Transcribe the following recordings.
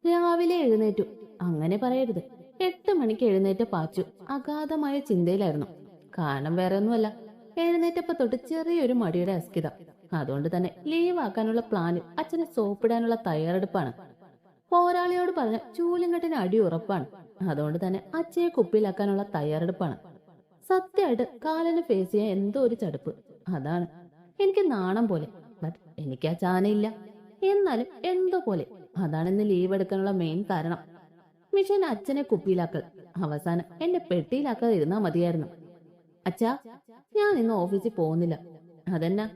രാവിലെ എഴുന്നേറ്റു. അങ്ങനെ പറയരുത്. 8 മണിക്ക് എഴുന്നേറ്റ പാച്ചു അഗാധമായ ചിന്തയിലായിരുന്നു. കാരണം വേറെ ഒന്നുമല്ല, എഴുന്നേറ്റപ്പോ തൊട്ട് ചെറിയൊരു മടിയുടെ അസ്കിത. അതുകൊണ്ട് തന്നെ ലീവ് ആക്കാനുള്ള പ്ലാനിൽ അച്ഛനെ സോപ്പിടാനുള്ള തയ്യാറെടുപ്പാണ്. പോരാളിയോട് പറഞ്ഞ ചൂലിങ്കട്ടിന് അടി ഉറപ്പാണ്. അതുകൊണ്ട് തന്നെ അച്ഛയെ കുപ്പിയിലാക്കാനുള്ള തയ്യാറെടുപ്പാണ്. സത്യമായിട്ട് കാലിന് ഫേസ് ചെയ്യാൻ എന്തോ ഒരു ചടുപ്പ്. അതാണ് എനിക്ക് നാണം പോലെ. ബട്ട് എനിക്ക് ആ ചാനയില്ല. എന്നാലും എന്തോ പോലെ. അതാണ് ഇന്ന് ലീവ് എടുക്കാനുള്ള മെയിൻ കാരണം. മിഷൻ അച്ഛനെ കുപ്പിയിലാക്കൽ. അവസാനം എന്നെ പെട്ടിയിലാക്കാതെ ഇരുന്നാ മതിയായിരുന്നു. അച്ഛാ, ഞാൻ ഇന്ന് ഓഫീസിൽ പോകുന്നില്ല. അതെന്നാ?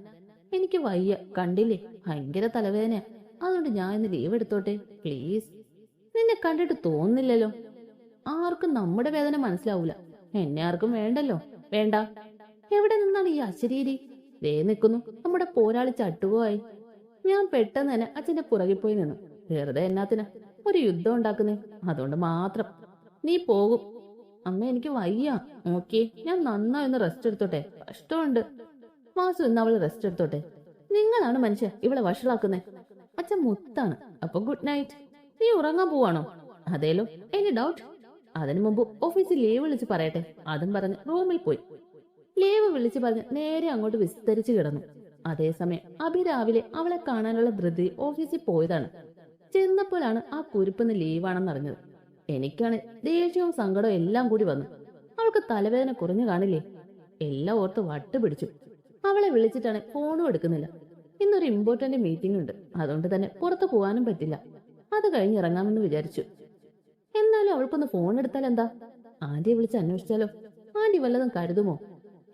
എനിക്ക് വയ്യ, കണ്ടില്ലേ, ഭയങ്കര തലവേദനയാ. അതുകൊണ്ട് ഞാൻ ഇന്ന് ലീവ് എടുത്തോട്ടെ പ്ലീസ്. നിന്നെ കണ്ടിട്ട് തോന്നുന്നില്ലല്ലോ. ആർക്കും നമ്മുടെ വേദന മനസ്സിലാവൂല. എന്നെ ആർക്കും വേണ്ടല്ലോ. വേണ്ട. എവിടെ നിന്നാണ് ഈ അശരീരി? ദേ നിൽക്കുന്നു നമ്മുടെ പോരാളി ചട്ടുകമായി. ഞാൻ പെട്ടെന്ന് തന്നെ അച്ഛന്റെ പുറകിൽ പോയി നിന്നു. വെറുതെ എന്നാത്തിനാ ഒരു യുദ്ധം ഉണ്ടാക്കുന്നേ? അതുകൊണ്ട് മാത്രം. നീ പോകും. അമ്മ, എനിക്ക് വയ്യ. ഓക്കെ, ഞാൻ നന്നായി റെസ്റ്റ് എടുത്തോട്ടെ. കഷ്ടമുണ്ട്. വാസു ഇന്ന് അവള് റെസ്റ്റ് എടുത്തോട്ടെ. നിങ്ങളാണ് മനുഷ്യ ഇവളെ വഷളാക്കുന്നേ. അച്ഛൻ മുത്താണ്. അപ്പൊ ഗുഡ് നൈറ്റ്. നീ ഉറങ്ങാൻ പോവാണോ? അതേലോ, എനി ഡൗട്ട്? അതിനു മുമ്പ് ഓഫീസിൽ ലീവ് വിളിച്ച് പറയട്ടെ. അതും പറഞ്ഞ് റൂമിൽ പോയി. ലീവ് വിളിച്ച് പറഞ്ഞ് നേരെ അങ്ങോട്ട് വിസ്തരിച്ചു കിടന്നു. അതേസമയം അഭി രാവിലെ അവളെ കാണാനുള്ള ധൃതി ഓഫീസിൽ പോയതാണ്. ചെന്നപ്പോഴാണ് ആ കുരിപ്പിന്ന് ലീവാണെന്ന് അറിഞ്ഞത്. എനിക്കാണ് ദേഷ്യവും സങ്കടവും എല്ലാം കൂടി വന്നു. അവൾക്ക് തലവേദന കുറഞ്ഞു കാണില്ലേ? എല്ലാം ഓർത്ത് വട്ട് പിടിച്ചു. അവളെ വിളിച്ചിട്ടാണ് ഫോണും എടുക്കുന്നില്ല. ഇന്നൊരു ഇമ്പോർട്ടന്റ് മീറ്റിംഗ് ഉണ്ട്. അതുകൊണ്ട് തന്നെ പുറത്തു പോകാനും പറ്റില്ല. അത് കഴിഞ്ഞ് ഇറങ്ങാമെന്ന് വിചാരിച്ചു. എന്നാലും അവൾക്കൊന്ന് ഫോൺ എടുത്താൽ എന്താ? ആന്റിയെ വിളിച്ച് അന്വേഷിച്ചാലോ? ആന്റി വല്ലതും കരുതുമോ?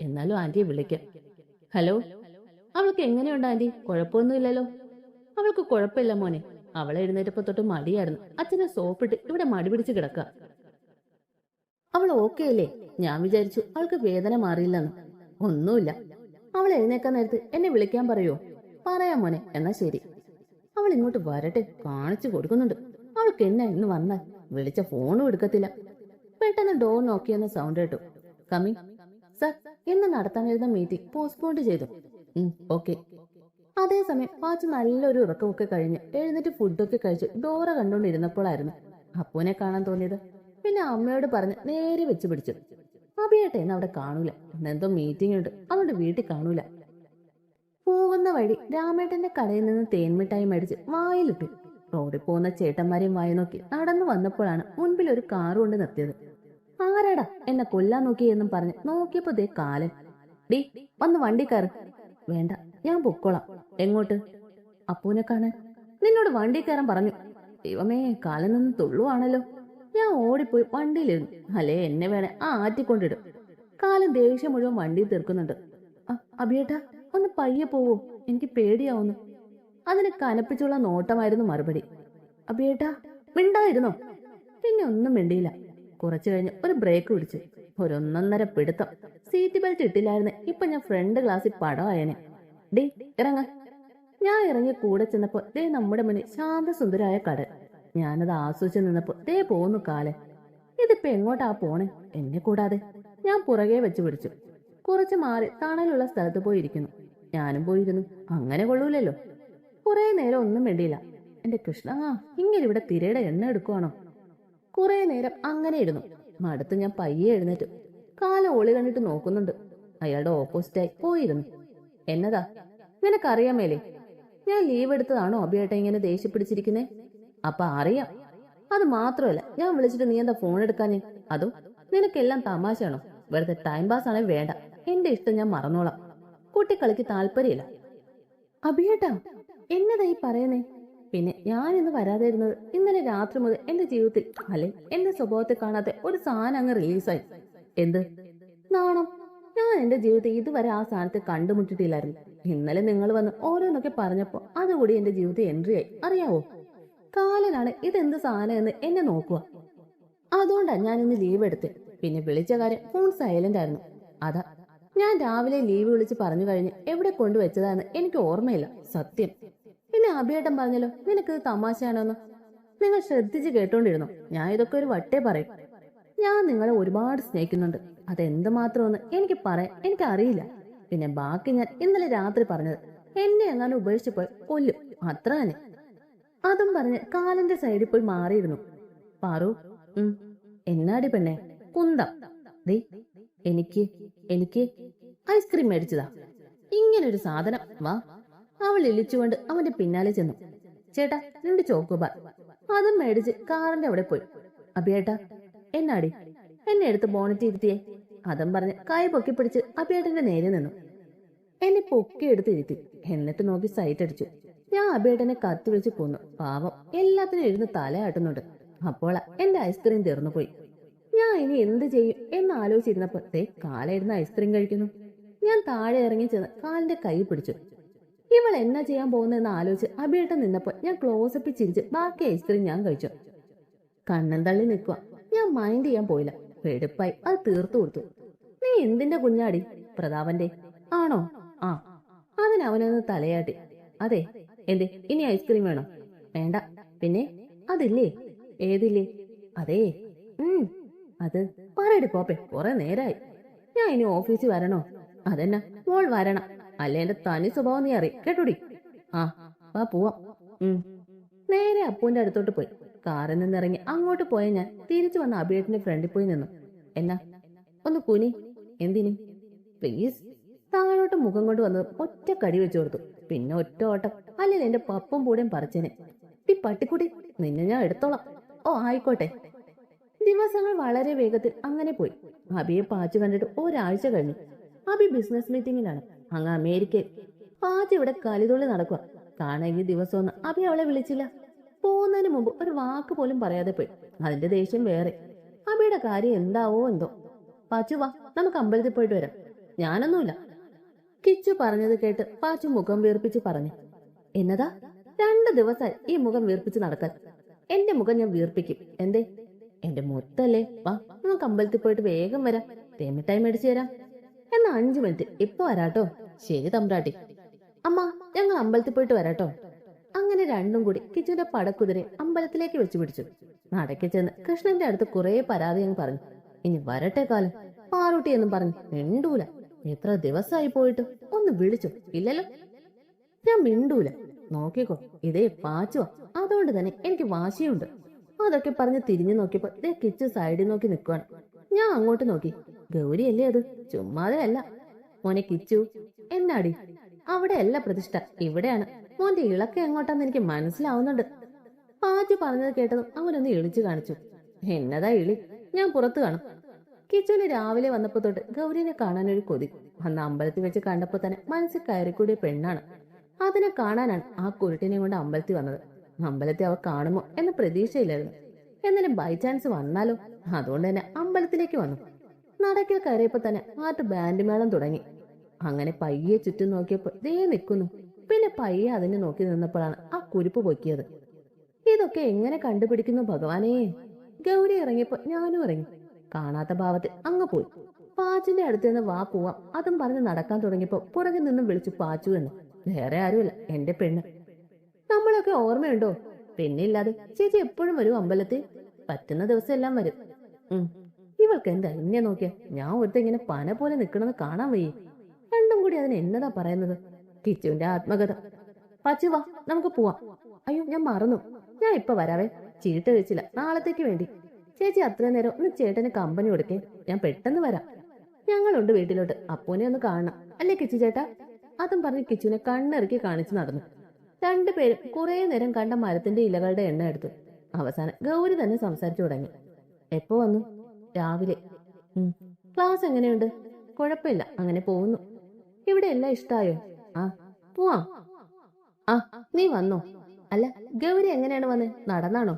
എന്നാലും ആന്റിയെ വിളിക്കാം. ഹലോ, അവൾക്ക് എങ്ങനെയുണ്ട് ആന്റി? കുഴപ്പമൊന്നുമില്ലല്ലോ. അവൾക്ക് കുഴപ്പമില്ല മോനെ. അവളെ എഴുന്നേറ്റപ്പോ തൊട്ട് മടിയായിരുന്നു. അച്ഛനെ സോപ്പിട്ട് ഇവിടെ മടി പിടിച്ച് കിടക്ക. അവൾ ഓക്കെ അല്ലേ? ഞാൻ വിചാരിച്ചു അവൾക്ക് വേദന മാറിയില്ലെന്ന്. ഒന്നുമില്ല. അവൾ എഴുന്നേക്കാൻ നേരത്ത് എന്നെ വിളിക്കാൻ പറയുമോ? പറയാം മോനെ. എന്നാ ശരി. അവൾ ഇങ്ങോട്ട് വരട്ടെ, കാണിച്ചു കൊടുക്കുന്നുണ്ട്. അവൾക്ക് എന്നെ ഇന്ന് വന്നാൽ വിളിച്ച ഫോണും എടുക്കത്തില്ല. പെട്ടെന്ന് ഡോർ നോക്കിയെന്ന സൗണ്ട് കേട്ടു. Coming sir. ഇന്ന് നടത്താനിരുന്ന മീറ്റിംഗ് പോസ്റ്റ്പോണ്ട് ചെയ്തു. ഓക്കെ. അതേസമയം പാച്ചു നല്ലൊരു ഉറക്കമൊക്കെ കഴിഞ്ഞ് എഴുന്നേറ്റ് ഫുഡൊക്കെ കഴിച്ച് ഡോറ കണ്ടുകൊണ്ടിരുന്നപ്പോഴായിരുന്നു അപ്പൂനെ കാണാൻ തോന്നിയത്. പിന്നെ അമ്മയോട് പറഞ്ഞ് നേരെ വെച്ച് പിടിച്ചു. അഭിയേട്ടെ ഇന്ന് അവിടെ കാണൂല. ഇന്നെന്തോ മീറ്റിംഗ് ഉണ്ട്, അതുകൊണ്ട് വീട്ടിൽ കാണൂല. പോകുന്ന വഴി രാമേട്ടന്റെ കടയിൽ നിന്ന് തേൻമിഠായി മേടിച്ച് വായിലിട്ടു. റോഡിൽ പോകുന്ന ചേട്ടന്മാരെയും വായി നോക്കി നടന്നു വന്നപ്പോഴാണ് മുൻപിൽ ഒരു കാറ് കൊണ്ട് നിർത്തിയത്. ആരാടാ എന്നെ കൊല്ലാൻ നോക്കിയെന്നും പറഞ്ഞ് നോക്കിയപ്പോ ദേ കാലൻ. ഡി, വന്ന് വണ്ടി കയറ്. വേണ്ട, ഞാൻ പൊക്കോളാം. എങ്ങോട്ട്? അപ്പൂനെ കാണാൻ. നിന്നോട് വണ്ടി കയറാൻ പറഞ്ഞു. ദൈവമേ, കാലൻ നിന്ന് തുള്ളുവാണല്ലോ. ഞാൻ ഓടിപ്പോയി വണ്ടിയിലിരുന്നു. അല്ലേ എന്നെ വേണേ ആ ആറ്റിക്കൊണ്ടിടും. കാലൻ ദേഷ്യം മുഴുവൻ വണ്ടിയിൽ തീർക്കുന്നുണ്ട്. അഭിയേട്ടാ, ഒന്ന് പയ്യെ പോവോ, എനിക്ക് പേടിയാവുന്നു. അതിന് കനപ്പിച്ചുള്ള നോട്ടമായിരുന്നു മറുപടി. അഭിയേട്ടാ, മിണ്ടായിരുന്നോ? പിന്നെ ഒന്നും മിണ്ടിയില്ല. കുറച്ചു കഴിഞ്ഞ് ഒരു ബ്രേക്ക് പിടിച്ചു. ഒരൊന്നൊന്നര പിടുത്തം. സീറ്റ് ബെൽറ്റ് ഇട്ടില്ലായിരുന്നു. ഇപ്പൊ ഞാൻ ഫ്രണ്ട് ക്ലാസ്സിൽ പടമായനെ. ഡേ, ഇറങ്ങ. ഞാൻ ഇറങ്ങി കൂടെ ചെന്നപ്പോ ദേ നമ്മുടെ മുന്നിൽ ശാന്തസുന്ദരായ കടൽ. ഞാനത് ആസ്വദിച്ചു നിന്നപ്പോ ദേ പോന്നു കാലൻ. ഇതിപ്പോ എങ്ങോട്ടാ പോണേ എന്നെ കൂടാതെ? ഞാൻ പുറകെ വെച്ച് പിടിച്ചു. കുറച്ച് മാറി തണലുള്ള സ്ഥലത്ത് പോയിരിക്കുന്നു. ഞാനും പോയിരുന്നു. അങ്ങനെ കൊള്ളൂലല്ലോ. കുറെ നേരം ഒന്നും വേണ്ടിയില്ല. എന്റെ കൃഷ്ണ, ഇങ്ങനെ ഇവിടെ തിരയുടെ എണ്ണ എടുക്കുവാണോ? കുറെ നേരം അങ്ങനെ ഇരുന്നു. മടുത്ത് ഞാൻ പയ്യെ എഴുന്നേറ്റു. കാലം ഒളി കണ്ടിട്ട് നോക്കുന്നുണ്ട്. അയാളുടെ ഓപ്പോസിറ്റായി പോയിരുന്നു. എന്നതാ? നിനക്കറിയാമേലേ ഞാൻ ലീവ് എടുത്തതാണോ അഭിയേട്ട ഇങ്ങനെ ദേഷ്യം പിടിച്ചിരിക്കുന്നേ? അപ്പൊ അറിയാം. അത് മാത്രമല്ല, ഞാൻ വിളിച്ചിട്ട് നീ എന്താ ഫോൺ എടുക്കാഞ്ഞേ? അതും നിനക്കെല്ലാം തമാശയാണോ? വെറുതെ ടൈം പാസ് ആണേ വേണ്ട. എന്റെ ഇഷ്ടം ഞാൻ മറന്നോളാം. കുട്ടിക്കളിക്ക് താല്പര്യമില്ല. അഭിയേട്ടാ, എന്നതായി പറയുന്നേ? പിന്നെ ഞാൻ ഇന്ന് വരാതിരുന്നത് ഇന്നലെ രാത്രി മുതൽ എന്റെ ജീവിതത്തിൽ അല്ലെ എന്റെ സ്വഭാവത്തെ കാണാത്ത ഒരു സാധനം അങ്ങ് റിലീസായി. എന്ത്? നാണം. ഞാൻ എന്റെ ജീവിതത്തിൽ ഇതുവരെ ആ സാധനത്തെ കണ്ടുമുട്ടിട്ടില്ലായിരുന്നു. ഇന്നലെ നിങ്ങൾ വന്ന് ഓരോന്നൊക്കെ പറഞ്ഞപ്പോ അതുകൂടി എന്റെ ജീവിതത്തിൽ എൻട്രി ആയി. അറിയാവോ? കാലനാണ് ഇതെന്ത് സാധനം എന്ന് എന്നെ നോക്കുക. അതുകൊണ്ടാ ഞാൻ ഇന്ന് ലീവ് എടുത്തേ. പിന്നെ വിളിച്ച കാര്യം ഫോൺ സൈലന്റ് ആയിരുന്നു. അതാ ഞാൻ രാവിലെ ലീവ് വിളിച്ച് പറഞ്ഞു കഴിഞ്ഞ് എവിടെ കൊണ്ടുവച്ചതാന്ന് എനിക്ക് ഓർമ്മയില്ല. സത്യം. പിന്നെ അഭിയേട്ടൻ പറഞ്ഞല്ലോ നിനക്ക് ഇത് തമാശയാണോന്ന്. നിങ്ങൾ ശ്രദ്ധിച്ച് കേട്ടോണ്ടിരുന്നോ? ഞാൻ ഇതൊക്കെ ഒരു വട്ടേ പറയും. ഞാൻ നിങ്ങളെ ഒരുപാട് സ്നേഹിക്കുന്നുണ്ട്. അതെന്തുമാത്രമെന്ന് എനിക്ക് പറയാൻ എനിക്കറിയില്ല. പിന്നെ ബാക്കി ഞാൻ ഇന്നലെ രാത്രി പറഞ്ഞത്. എന്നെ എങ്ങാനും ഉപേക്ഷിച്ച് പോയി കൊല്ലും, അത്ര തന്നെ. അതും പറഞ്ഞ് കാലിന്റെ സൈഡിൽ പോയി മാറിയിരുന്നു. പാറു, എന്നാടി പെണ്ണെ? കുന്തം. ദേ, എനിക്ക് എനിക്ക് ഐസ്ക്രീം മേടിച്ചതാ. ഇങ്ങനൊരു സാധനം. വാ. അവൾ ഇളിച്ചുകൊണ്ട് അവന്റെ പിന്നാലെ ചെന്നു. ചേട്ടാ, 2 ചോക്കോബാർ. അതും മേടിച്ച് കാറിന്റെ അവിടെ പോയി. അഭിയേട്ടാ, എന്നാടി? എന്നെ എടുത്ത് ബോണറ്റ് ഇരുത്തിയേ. അതും പറഞ്ഞ് കൈ പൊക്കി പിടിച്ച് അഭിയേട്ടന്റെ നേരെ നിന്നു. എന്നെ പൊക്കി എടുത്ത് ഇരുത്തി. എന്നിട്ട് നോക്കി സൈറ്റ് അടിച്ചു. ഞാൻ അഭിയേട്ടനെ കത്തി വെച്ച് കൊന്നു. പാവം, എല്ലാത്തിനും ഇരുന്ന് തലയാട്ടുന്നുണ്ട്. അപ്പോൾ എന്റെ ഐസ്ക്രീം തീർന്നു പോയി. ഞാൻ ഇനി എന്ത് ചെയ്യും എന്ന് ആലോചിച്ചിരുന്നപ്പോ കാലിരുന്ന് ഐസ്ക്രീം കഴിക്കുന്നു. ഞാൻ താഴെ ഇറങ്ങി ചെന്ന് കാലിന്റെ കൈ പിടിച്ചു. ഇവൾ എന്നാ ചെയ്യാൻ പോകുന്നതെന്ന് ആലോചിച്ച് അഭിയേട്ടൻ നിന്നപ്പോൾ ഞാൻ ക്ലോസപ്പിൽ ചിരിച്ച് ബാക്കി ഐസ്ക്രീം ഞാൻ കഴിച്ചു. കണ്ണൻ തള്ളി നിൽക്കുക. ഞാൻ മൈൻഡ് ചെയ്യാൻ പോയില്ല. വെടുപ്പായി അത് തീർത്തു കൊടുത്തു. നീ എന്തിന്റെ കുഞ്ഞാടി? പ്രതാപന്റെ ആണോ? ആ. അതിനവനൊന്ന് തലയാട്ടി. അതെ. എന്തേ, ഇനി ഐസ്ക്രീം വേണോ? വേണ്ട. പിന്നെ അതില്ലേ? ഏതില്ലേ? അതേ. അത് പറയടി പോപ്പെ, കുറെ നേരായി. ഞാൻ ഇനി ഓഫീസിൽ വരണോ? അതെന്നാ, മോൾ വരണം. അല്ലെ എന്റെ തനി സ്വഭാവം നീ അറിയും കേട്ടോടി. ആ, വാ പോവാം. നേരെ അപ്പൂന്റെ അടുത്തോട്ട് പോയി. കാറിൽ നിന്നിറങ്ങി അങ്ങോട്ട് പോയ ഞാൻ തിരിച്ചു വന്ന അഭിയേട്ടന്റെ ഫ്രണ്ടിൽ പോയി നിന്നു. എന്നാ, ഒന്ന് കുനി. എന്തിന്? പ്ലീസ്. താഴോട്ട് മുഖം കൊണ്ട് വന്നത് ഒറ്റ കടി വെച്ചു കൊടുത്തു. പിന്നെ ഒറ്റ ഓട്ടം. അല്ലെങ്കിൽ എന്റെ പപ്പും പൂടെയും പറിച്ചേനെ. ഈ പട്ടിക്കുട്ടി, നിന്നെ ഞാൻ എടുത്തോളാം. ഓ, ആയിക്കോട്ടെ. ദിവസങ്ങൾ വളരെ വേഗത്തിൽ അങ്ങനെ പോയി. അബിയെ പാച്ചു കണ്ടിട്ട് ഒരാഴ്ച കഴിഞ്ഞു. അബി ബിസിനസ് മീറ്റിംഗിലാണ് അങ്ങ് അമേരിക്കയിൽ. പാച്ചു ഇവിടെ കലിതുള്ളി നടക്കുക. കാണാൻ ഈ ദിവസമൊന്നും അബി അവളെ വിളിച്ചില്ല. പോകുന്നതിന് മുമ്പ് ഒരു വാക്ക് പോലും പറയാതെ പോയി. അതിന്റെ ദേഷ്യം വേറെ. അബിയുടെ കാര്യം എന്താവോ എന്തോ. പാച്ചു വാ, നമുക്ക് അമ്പലത്തിൽ പോയിട്ട് വരാം. ഞാനൊന്നുമില്ല. കിച്ചു പറഞ്ഞത് കേട്ട് പാച്ചു മുഖം വീർപ്പിച്ച് പറഞ്ഞു. എന്നതാ? 2 ദിവസമായി ഈ മുഖം വീർപ്പിച്ച് നടക്കാൻ. എന്റെ മുഖം ഞാൻ വീർപ്പിക്കും. എന്തേ? എന്റെ മുത്തല്ലേ. വാ, നമുക്ക് അമ്പലത്തിൽ പോയിട്ട് വേഗം വരാം. തേമിട്ടായി മേടിച്ചു തരാം. എന്നാ 5 മിനിറ്റ്, ഇപ്പൊ വരാട്ടോ. ശരി തമ്പ്രാട്ടി. അമ്മ, ഞങ്ങൾ അമ്പലത്തിൽ പോയിട്ട് വരാട്ടോ. അങ്ങനെ രണ്ടും കൂടി കിച്ചുവിന്റെ പടക്കുതിരെ അമ്പലത്തിലേക്ക് വെച്ചു പിടിച്ചു. നടക്കി ചെന്ന് കൃഷ്ണന്റെ അടുത്ത് കുറെ പരാതി അങ്ങ് പറഞ്ഞു. ഇനി വരട്ടെ കാലം. പാറൂട്ടി എന്നും പറഞ്ഞു മിണ്ടൂല. എത്ര ദിവസമായി പോയിട്ട് ഒന്ന് വിളിച്ചു ഇല്ലല്ലോ. ഞാൻ മിണ്ടൂല. നോക്കിക്കോ, ഇതേ പാച്ചുവാ. അതുകൊണ്ട് തന്നെ എനിക്ക് വാശിയുണ്ട്. അതൊക്കെ പറഞ്ഞ് തിരിഞ്ഞു നോക്കിയപ്പോ കിച്ചു സൈഡിൽ നോക്കി നിൽക്കുവാണ്. ഞാൻ അങ്ങോട്ട് നോക്കി. ഗൗരിയല്ലേ അത്, ചുമ്മാതെ അല്ല. മോനെ കിച്ചു, എന്നാടി? അവിടെയല്ല പ്രതിഷ്ഠ, ഇവിടെയാണ്. മോന്റെ ഇളക്കം എങ്ങോട്ടാന്ന് എനിക്ക് മനസ്സിലാവുന്നുണ്ട്. പാച്ചു പറഞ്ഞത് കേട്ടതും അവനൊന്ന് ഇളിച്ചു കാണിച്ചു. എന്നതാ ഇളി? ഞാൻ പുറത്തു കാണും. കിച്ചുവിന് രാവിലെ വന്നപ്പോ തൊട്ട് ഗൗരിനെ കാണാനൊരു കൊതി. അന്ന് അമ്പലത്തിൽ വെച്ച് കണ്ടപ്പോ തന്നെ മനസ്സിൽ കയറിക്കൂടിയ പെണ്ണാണ്. അതിനെ കാണാനാണ് ആ കുരുട്ടിനെ കൊണ്ട് അമ്പലത്തിൽ വന്നത്. അമ്പലത്തിൽ അവ കാണുമോ എന്ന പ്രതീക്ഷയില്ലായിരുന്നു. എന്നാലും ബൈ ചാൻസ് വന്നാലോ, അതുകൊണ്ട് തന്നെ അമ്പലത്തിലേക്ക് വന്നു. നടക്കിൽ കയറിയപ്പോ തന്നെ ആട്ട് ബാൻഡ് മേളം തുടങ്ങി. അങ്ങനെ പയ്യെ ചുറ്റും നോക്കിയപ്പോൾ ദേ നിൽക്കുന്നു. പിന്നെ പയ്യെ അതിനെ നോക്കി നിന്നപ്പോഴാണ് ആ കുരുപ്പ് പൊക്കിയത്. ഇതൊക്കെ എങ്ങനെ കണ്ടുപിടിക്കുന്നു ഭഗവാനേ. ഗൗരി ഇറങ്ങിയപ്പോ ഞാനും ഇറങ്ങി. കാണാത്ത ഭാവത്തിൽ അങ്ങ് പോയി. പാച്ചുവിന്റെ അടുത്ത് നിന്ന് വാ പോവാം അതും പറഞ്ഞ് നടക്കാൻ തുടങ്ങിയപ്പോ പുറകിൽ നിന്നും വിളിച്ചു പാച്ചു എന്ന്. വേറെ ആരുമില്ല, എന്റെ പെണ്ണ്. നമ്മളൊക്കെ ഓർമ്മയുണ്ടോ? പെണ്ണില്ലാതെ ചേച്ചി എപ്പോഴും വരും അമ്പലത്തിൽ. പറ്റുന്ന ദിവസം എല്ലാം വരും. ഇവൾക്ക് എന്താ എന്നെ നോക്കിയ ഞാൻ ഒരുത്ത ഇങ്ങനെ പന പോലെ നിക്കണെന്ന് കാണാൻ വയ്യേ. രണ്ടും കൂടി അതിന് എന്നതാ പറയുന്നത്? കിച്ചുവിന്റെ ആത്മകഥ. പാച്ചു വാ, നമുക്ക് പോവാം. അയ്യോ, ഞാൻ മറന്നു. ഞാൻ ഇപ്പൊ വരാവേ. ചീട്ട് വെച്ചില്ല, നാളത്തേക്ക് വേണ്ടി. ചേച്ചി അത്ര നേരം ഒന്ന് ചേട്ടന് കമ്പനി കൊടുക്കേ. ഞാൻ പെട്ടെന്ന് വരാം. ഞങ്ങളുണ്ട് വീട്ടിലോട്ട്. അപ്പൂനെ ഒന്ന് കാണണം, അല്ലേ കിച്ചു ചേട്ടാ? അതും പറഞ്ഞ് കിച്ചുവിനെ കണ്ണിറക്കി കാണിച്ചു നടന്നു. രണ്ടുപേരും കുറെ നേരം കണ്ട മരത്തിന്റെ ഇലകളുടെ എണ്ണ എടുത്തു. അവസാനം ഗൗരി തന്നെ സംസാരിച്ചു തുടങ്ങി. എപ്പോ വന്നു? രാവിലെ. ക്ലാസ് എങ്ങനെയുണ്ട്? കുഴപ്പമില്ല, അങ്ങനെ പോകുന്നു. ഇവിടെ എല്ലാം ഇഷ്ടായോ? ആ, പോവാം. ആ, നീ വന്നോ? അല്ല, ഗൗരി എങ്ങനെയാണ് വന്നേ? നടന്നാണോ?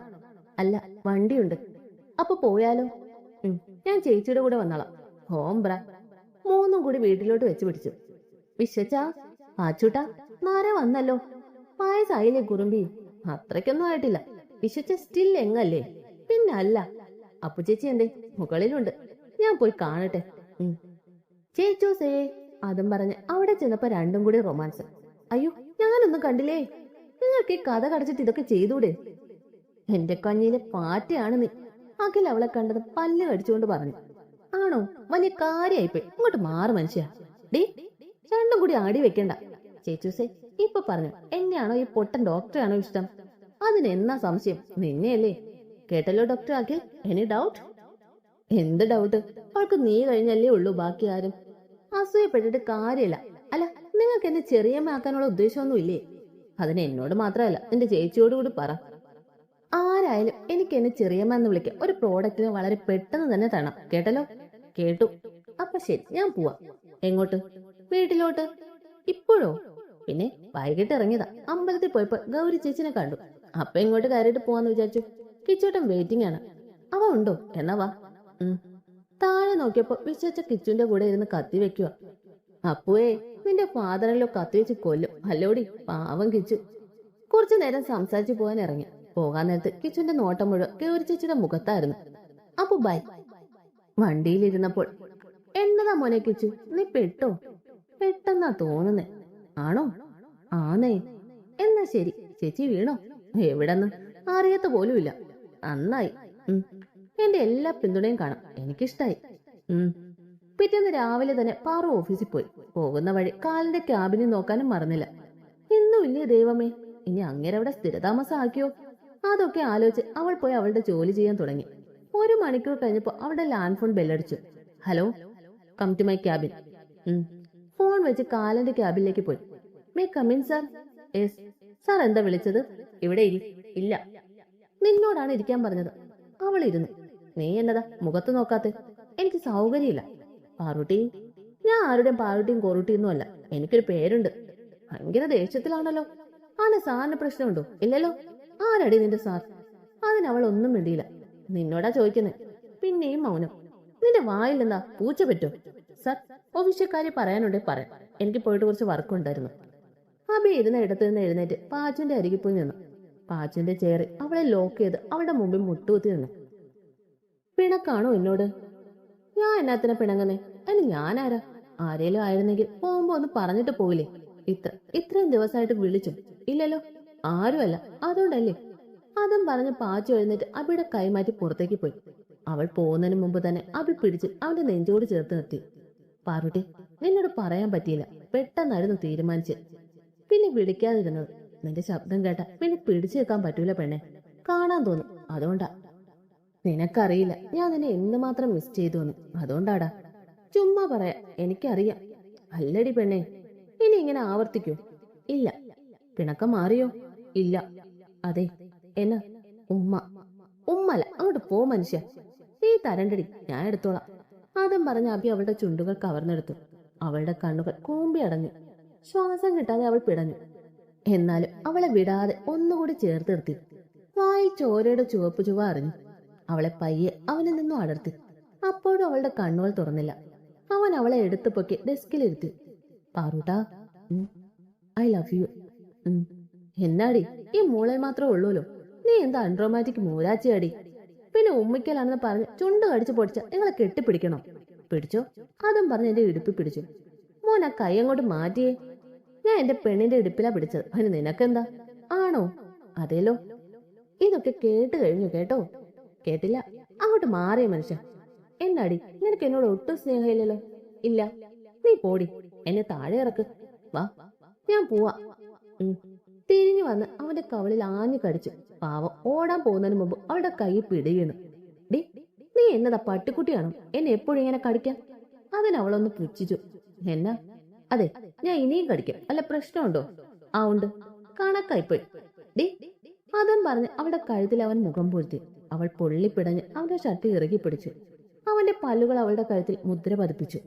അല്ല, വണ്ടിയുണ്ട്. അപ്പൊ പോയാലോ? ഞാൻ ചേച്ചിയുടെ കൂടെ വന്നോളാം. ഹോംബ്ര. മൂന്നും കൂടി വീട്ടിലോട്ട് വെച്ച് പിടിച്ചു. വിശ്വച്ചാ, ആച്ചൂട്ടാ, നാരെ വന്നല്ലോ. പായസായില്ലേ കുറുമ്പി? അത്രയ്ക്കൊന്നും ആയിട്ടില്ല. വിശ്വച്ച സ്റ്റിൽ എങ്ങല്ലേ? പിന്നല്ല. അപ്പു ചേച്ചി എന്തേ? മുകളിലുണ്ട്. ഞാൻ പോയി കാണട്ടെ. ചേച്ചൂസേ. അതും പറഞ്ഞ് അവിടെ ചെന്നപ്പോ രണ്ടും കൂടി റൊമാൻസ്. അയ്യോ, ഞാനൊന്നും കണ്ടില്ലേ. നിങ്ങൾക്ക് ഈ കഥ കടച്ചിട്ട് ഇതൊക്കെ ചെയ്തൂടെ? എന്റെ കഞ്ഞിയിലെ പാറ്റയാണ് നീ. അഖിൽ അവളെ കണ്ടത് പല്ല് കടിച്ചുകൊണ്ട് പറഞ്ഞു. ആണോ? വലിയ കാര്യായിപ്പോയി. ഇങ്ങോട്ട് മാറ് മനുഷ്യ. ഡീ, രണ്ടും കൂടി ആടി വെക്കണ്ട. ചേച്ചൂസേ, ഇപ്പൊ പറഞ്ഞു, എന്നെയാണോ ഈ പൊട്ടൻ ഡോക്ടറാണോ ഇഷ്ടം? അതിനെന്നാ സംശയം, നിന്നെയല്ലേ? കേട്ടല്ലോ ഡോക്ടർ അഖിൽ, എനി ഡൗട്ട്? എന്ത് ഡൗട്ട്? അവൾക്ക് നീ കഴിഞ്ഞല്ലേ ഉള്ളൂ, ബാക്കി ആരും. അസൂയപ്പെട്ടിട്ട് കാര്യമില്ല. അല്ല, നിങ്ങൾക്ക് എന്നെ ചെറിയമ്മയാക്കാനുള്ള ഉദ്ദേശമൊന്നുമില്ലേ? അതിന് എന്നോട് മാത്രമല്ല, നിന്റെ ചേച്ചിയോട് കൂടി പറ. ആരായാലും എനിക്ക് എന്നെ ചെറിയമ്മ എന്ന് വിളിക്കാം. ഒരു പ്രോഡക്റ്റിന് വളരെ പെട്ടെന്ന് തന്നെ തരണം, കേട്ടല്ലോ? കേട്ടു. അപ്പൊ ശരി, ഞാൻ പോവാ. എങ്ങോട്ട്? വീട്ടിലോട്ട്. ഇപ്പോഴോ? പിന്നെ വൈകിട്ട് ഇറങ്ങിയതാ. അമ്പലത്തിൽ പോയപ്പോ ഗൗരി ചേച്ചിനെ കണ്ടു. അപ്പൊ ഇങ്ങോട്ട് കയറിയിട്ട് പോവാന്ന് വിചാരിച്ചു. കിച്ചോട്ടൻ വെയിറ്റിംഗ് ആണ്. അവ ഉണ്ടോ? എന്നാ വാ. താഴെ നോക്കിയപ്പോ വിശ്വച്ച കിച്ചുന്റെ കൂടെ ഇരുന്ന് കത്തി വെക്കുക. അപ്പുവേ, നിന്റെ ഫാദറിലോ കത്തി വെച്ച് കൊല്ലും അല്ലോടി, പാവം കിച്ചു. കുറച്ചു നേരം സംസാരിച്ചു പോകാൻ ഇറങ്ങി. പോകാൻ നേരത്ത് കിച്ചുന്റെ നോട്ടം മുഴുവൻ ഗൗരി ചേച്ചിയുടെ മുഖത്തായിരുന്നു. അപ്പൊ ബൈ. വണ്ടിയിലിരുന്നപ്പോൾ, എന്നതാ മോനെ കിച്ചു, നീ പെട്ടോ? പെട്ടെന്നാ തോന്നുന്നേ. ആണോ? ആന്നേ. എന്നാ ശരി. ചേച്ചി വീണോ? എവിടെന്ന് അറിയാത്ത പോലുമില്ല. നന്നായി. എന്റെ എല്ലാ പിന്തുണയും കാണാം, എനിക്കിഷ്ടായി. പിറ്റേന്ന് രാവിലെ തന്നെ പാറു ഓഫീസിൽ പോയി. പോകുന്ന വഴി കാലിന്റെ ക്യാബിനിൽ നോക്കാനും മറന്നില്ല. ഇന്നും ഇല്ലേ ദൈവമേ, ഇനി അങ്ങേരവിടെ സ്ഥിരതാമസം ആക്കിയോ? അതൊക്കെ ആലോചിച്ച് അവൾ പോയി അവളുടെ ജോലി ചെയ്യാൻ തുടങ്ങി. 1 മണിക്കൂർ കഴിഞ്ഞപ്പോ അവളുടെ ലാൻഡ് ഫോൺ ബെല്ലടിച്ചു. Hello, come to my cabin. Phone വെച്ച് കാലിന്റെ ക്യാബിനിലേക്ക് പോയി. May come in sir? Yes. Sir എന്താ വിളിച്ചത്? ഇവിടെ ഇല്ല. നിന്നോടാണ് ഇരിക്കാൻ പറഞ്ഞത്. അവൾ ഇരുന്നു. നീ എന്നതാ മുഖത്ത് നോക്കാത്തെ? എനിക്ക് സൗകര്യമില്ല. പാറൂട്ടി? ഞാൻ ആരുടെയും പാറൂട്ടിയും കോറൂട്ടിയൊന്നും അല്ല. എനിക്കൊരു പേരുണ്ട്. ഭയങ്കര ദേഷ്യത്തിലാണല്ലോ. ആണ് സാറിന് പ്രശ്നമുണ്ടോ? ഇല്ലല്ലോ. ആരടി നിന്റെ സാർ? അതിനവൾ ഒന്നും മിണ്ടിയില്ല. നിന്നോടാ ചോദിക്കുന്നേ. പിന്നെയും മൗനം. നിന്റെ വായിൽ എന്താ പൂച്ച പറ്റോ? സാർ, ഓഫീഷ്യക്കാരി പറയാനുണ്ടേ പറയാം. എനിക്ക് പോയിട്ട് കുറച്ച് വർക്കുണ്ടായിരുന്നു. അബി ഇരുന്ന ഇടത്തു നിന്ന് എഴുന്നേറ്റ് പാച്ചുന്റെ അരികിൽ പോയി നിന്നു. പാച്ചുന്റെ ചെയറിൽ അവളെ ലോക്ക് ചെയ്ത് അവളുടെ മുമ്പിൽ മുട്ടുകുത്തി നിന്നു. പിണക്കാണോ എന്നോട്? ഞാൻ എന്നാത്തിനെ പിണങ്ങുന്നേ? അതിന് ഞാനാരാ? ആരേലും ആയിരുന്നെങ്കിൽ പോകുമ്പോ ഒന്ന് പറഞ്ഞിട്ട് പോവില്ലേ? ഇത്രയും ദിവസമായിട്ട് വിളിച്ചു ഇല്ലല്ലോ. ആരുമല്ല, അതുകൊണ്ടല്ലേ. അതും പറഞ്ഞ് പാച്ചു എഴുന്നേറ്റ് അബിയുടെ കൈമാറ്റി പുറത്തേക്ക് പോയി. അവൾ പോകുന്നതിന് മുമ്പ് തന്നെ അബി പിടിച്ച് അവന്റെ നെഞ്ചോട് ചേർത്ത് നിർത്തി. പാറുട്ടി, നിന്നോട് പറയാൻ പറ്റിയില്ല. പെട്ടെന്നായിരുന്നു തീരുമാനിച്ച്. പിന്നെ വിളിക്കാതിരുന്നത്. നിന്റെ ശബ്ദം കേട്ട പിന്നെ പിടിച്ചു വെക്കാൻ പറ്റൂല പെണ്ണെ. കാണാൻ തോന്നും, അതുകൊണ്ടാ. നിനക്കറിയില്ല ഞാൻ നിന്നെ എന്തുമാത്രം മിസ് ചെയ്തു എന്ന്. അതുകൊണ്ടാടാ. ചുമ്മാ പറയാ, എനിക്കറിയാം. അല്ലടി പെണ്ണെ, ഇനി ഇങ്ങനെ ആവർത്തിക്കോ? ഇല്ല. പിണക്കം മാറിയോ? ഇല്ല. അതെ. എന്നാ? ഉമ്മല, അങ്ങോട്ട് പോ മനുഷ്യ. നീ തരണ്ടടി, ഞാൻ എടുത്തോളാം. ആദ്യം പറഞ്ഞ അബി അവളുടെ ചുണ്ടുകൾ കവർന്നെടുത്തു. അവളുടെ കണ്ണുകൾ കൂമ്പി അടഞ്ഞു. ശ്വാസം കിട്ടാതെ അവൾ പിടഞ്ഞു. എന്നാലും അവളെ വിടാതെ ഒന്നുകൂടി ചേർത്ത് നിർത്തി. വായി ചോരയുടെ ചുവപ്പ് ചുവ അറിഞ്ഞു. അവളെ പയ്യെ അവനിൽ നിന്നും അടർത്തി. അപ്പോഴും അവളുടെ കണ്ണുകൾ തുറന്നില്ല. അവൻ അവളെ എടുത്തു പൊക്കി ഡെസ്കിലിരുത്തി. പാറൂട്ടാ, ഐ ലവ് യു. എന്നാടി, ഈ മൂളൽ മാത്രമേ ഉള്ളൂലോ. നീ എന്താ അൺറൊമാറ്റിക് മൂരാച്ചിയാടി? പിന്നെ ഉമ്മിക്കലാണെന്ന് പറഞ്ഞ് ചുണ്ട് കടിച്ചു പൊടിച്ച നിങ്ങളെ കെട്ടിപ്പിടിക്കണോ? പിടിച്ചോ. അതും പറഞ്ഞ് എന്റെ ഇടുപ്പിൽ പിടിച്ചു. മോൻ ആ കൈ അങ്ങോട്ട് മാറ്റിയേ. ഞാൻ എന്റെ പെണ്ണിന്റെ ഇടുപ്പിലാ പിടിച്ചത്. അതിന് നിനക്കെന്താ? ആണോ? അതേലോ. ഇതൊക്കെ കേട്ട് കഴിഞ്ഞു കേട്ടോ? കേട്ടില്ല. അങ്ങോട്ട് മാറിയ മനുഷ്യ. എന്നാടി, നിനക്ക് എന്നോട് ഒട്ടും സ്നേഹമില്ലല്ലോ? ഇല്ല. നീ പോടി, എന്നെ താഴെ ഇറക്ക്. വാ, ഞാൻ പോവാ. തിരിഞ്ഞു വന്ന് അവന്റെ കവളിൽ ആഞ്ഞു കടിച്ചു. പാവം ഓടാൻ പോകുന്നതിന് മുമ്പ് അവളുടെ കൈ പിടിവീണു. ഡി, നീ എന്നതാ പട്ടിക്കുട്ടിയാണോ എന്നെ എപ്പോഴും ഇങ്ങനെ കടിക്കാൻ? അതിനവളൊന്ന് പുച്ഛിച്ചു. എന്നാ? അതെ, ഞാൻ ഇനിയും കടിക്കാം. അല്ല പ്രശ്നമുണ്ടോ? ആ ഉണ്ട്. കണക്കായിപ്പോയി. ഡി, അതും പറഞ്ഞ് അവളുടെ കഴുത്തിൽ അവൻ മുഖം പൊഴുത്തി. അവൾ പൊള്ളിപ്പിടഞ്ഞ് അവന്റെ ഷർട്ട് ഇറുകി പിടിച്ചു. അവന്റെ പല്ലുകൾ അവളുടെ കഴുത്തിൽ മുദ്ര പതിപ്പിച്ചു.